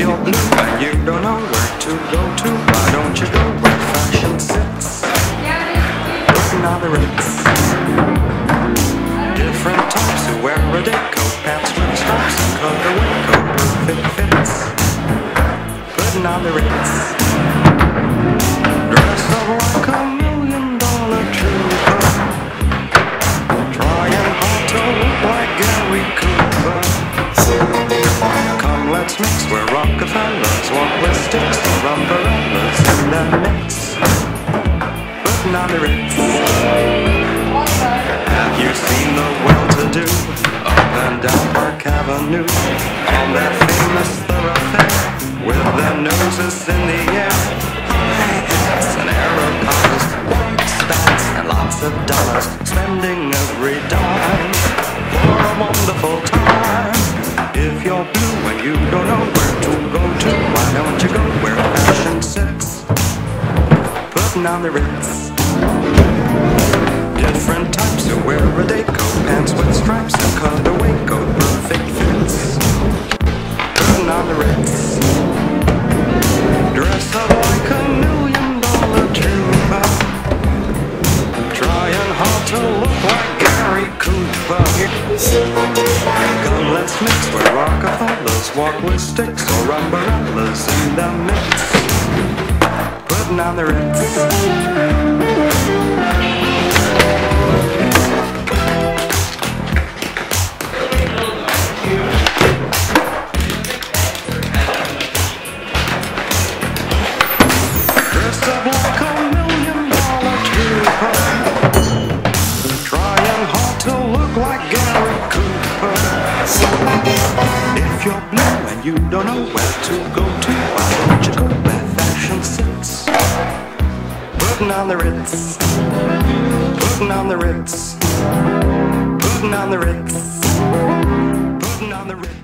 you're blue and you don't know where to go to, why don't you go where fashion sits? Putting on the ritz. Different types who wear a deco, pants with stripes and cutaway coat, perfect fits. Putting on the ritz. Dress up like $1 million trooper, trying hard to look like Gary Cooper. Come, let's mix where Rockefellers walk with sticks or umbrellas in the mix. Putting on the ritz. Have you seen the well-to-do up and down Park Avenue on that famous thoroughfare with their noses in the air? High hats and Arab collars, white spats and lots of dollars, spending every dime for a wonderful time. If you're blue and you don't know where to go to, why don't you go where fashion sits? Putting on the ritz. Different types who wear a deco, pants with stripes and cutaway coat, perfect fits. Putting on the ritz. Dress up like $1 million trooper, trying hard to look like Gary Cooper. Come, let's mix where Rockefellers walk with sticks or umbrellas in the mix. Putting on the ritz. If you're blue and you don't know where to go to, why don't you go where fashion sits? Putting on the ritz. Putting on the ritz. Putting on the ritz. Putting on the ritz.